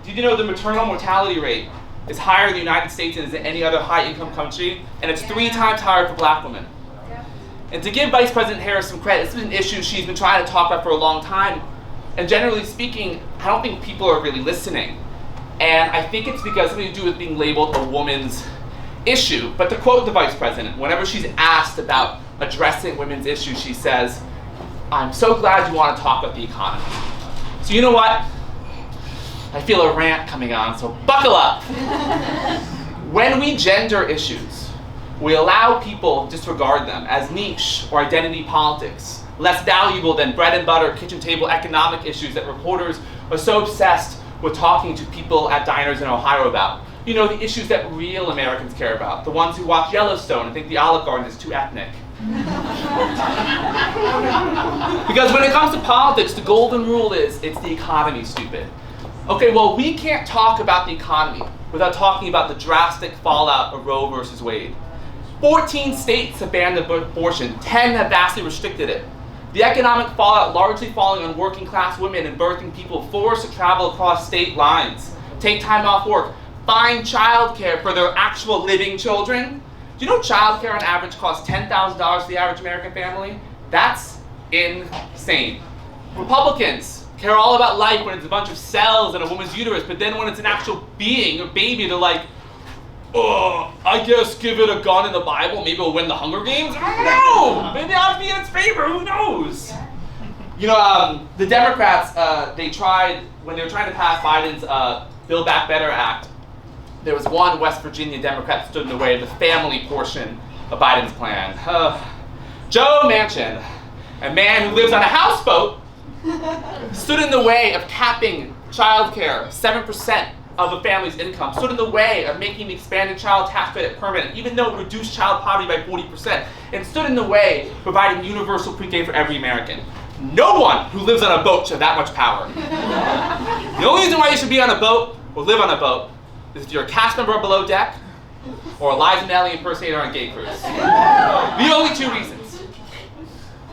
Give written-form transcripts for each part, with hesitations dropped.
did you know the maternal mortality rate is higher in the United States than in any other high-income country, and it's 3 times higher for black women. And to give Vice President Harris some credit, this is an issue she's been trying to talk about for a long time, and generally speaking, I don't think people are really listening. And I think it's because something to do with being labeled a woman's issue. But to quote the Vice President, whenever she's asked about addressing women's issues, she says, "I'm so glad you want to talk about the economy." So you know what? I feel a rant coming on, so buckle up. When we gender issues, we allow people to disregard them as niche or identity politics, less valuable than bread and butter, kitchen table economic issues that reporters are so obsessed with talking to people at diners in Ohio about. You know, the issues that real Americans care about, the ones who watch Yellowstone and think the Olive Garden is too ethnic. Because when it comes to politics, the golden rule is, it's the economy, stupid. Okay, well, we can't talk about the economy without talking about the drastic fallout of Roe versus Wade. 14 states have banned abortion, 10 have vastly restricted it. The economic fallout largely falling on working class women and birthing people forced to travel across state lines, take time off work, find childcare for their actual living children. Do you know childcare on average costs $10,000 to the average American family? That's insane. Republicans care all about life when it's a bunch of cells in a woman's uterus, but then when it's an actual being, a baby, they're like, "Oh, I guess give it a gun in the Bible, maybe it'll win the Hunger Games." I don't know. Maybe I'll be in its favor. Who knows? You know, the Democrats, they tried, when they were trying to pass Biden's Build Back Better Act, there was one West Virginia Democrat that stood in the way of the family portion of Biden's plan. Joe Manchin, a man who lives on a houseboat, stood in the way of capping childcare, 7% of a family's income, stood in the way of making the expanded child tax credit permanent, even though it reduced child poverty by 40%, and stood in the way of providing universal pre-K for every American. No one who lives on a boat should have that much power. The only reason why you should be on a boat or live on a boat is if you're a cast member on Below Deck or a Liza Minnelli impersonator on Gay Cruise. The only 2 reasons.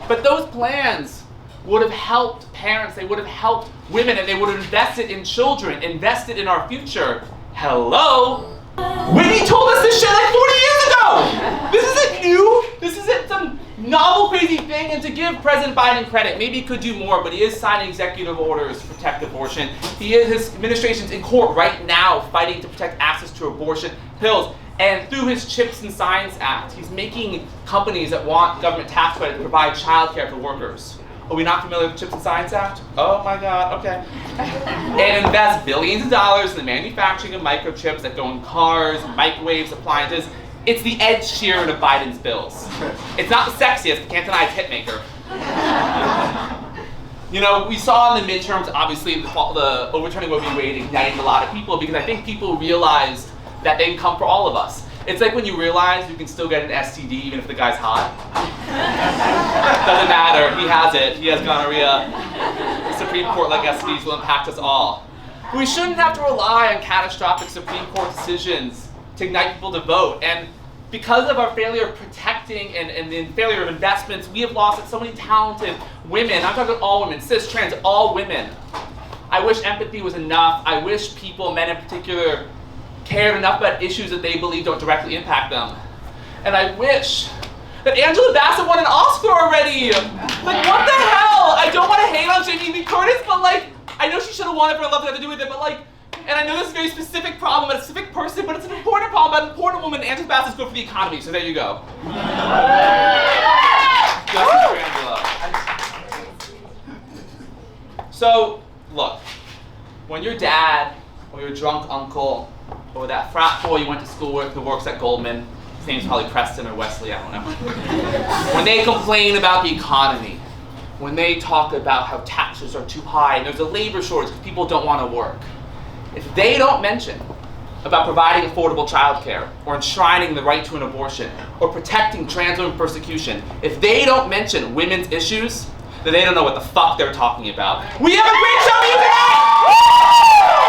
But those plans would have helped parents, they would have helped women, and they would have invested in children, invested in our future. Hello? Whitney told us this shit like 40 years ago! This isn't new, this isn't some novel crazy thing, and to give President Biden credit, maybe he could do more, but he is signing executive orders to protect abortion. His administration's in court right now fighting to protect access to abortion pills. And through his CHIPS and Science Act, he's making companies that want government tax credit to provide childcare for workers. Are we not familiar with the CHIPS and Science Act? Oh my God, okay. And invest billions of dollars in the manufacturing of microchips that go in cars, microwaves, appliances. It's the Ed Sheeran of Biden's bills. It's not the sexiest, but can't deny it's hitmaker. You know, we saw in the midterms, obviously, the overturning Roe v. Wade ignited a lot of people because I think people realized that they can come for all of us. It's like when you realize you can still get an STD even if the guy's hot. Doesn't matter, he has it, he has gonorrhea. The Supreme Court, like STDs, will impact us all. We shouldn't have to rely on catastrophic Supreme Court decisions to ignite people to vote. And because of our failure of protecting and the failure of investments, we have lost so many talented women. I'm talking all women, cis, trans, all women. I wish empathy was enough. I wish people, men in particular, cared enough about issues that they believe don't directly impact them. And I wish that Angela Bassett won an Oscar already! Like, what the hell? I don't want to hate on Jamie Lee Curtis, but like, I know she should have won it for love to have to do with it, but like, and I know this is a very specific problem, a specific person, but it's an important problem about an important woman. Angela Bassett's good for the economy, so there you go. Justice for Angela. So, look, when your dad or your drunk uncle or that frat boy you went to school with who works at Goldman, his name's probably Preston or Wesley, I don't know. When they complain about the economy, when they talk about how taxes are too high and there's a labor shortage because people don't want to work, if they don't mention about providing affordable childcare or enshrining the right to an abortion or protecting trans women persecution, if they don't mention women's issues, then they don't know what the fuck they're talking about. We have a great show for you tonight! Woo!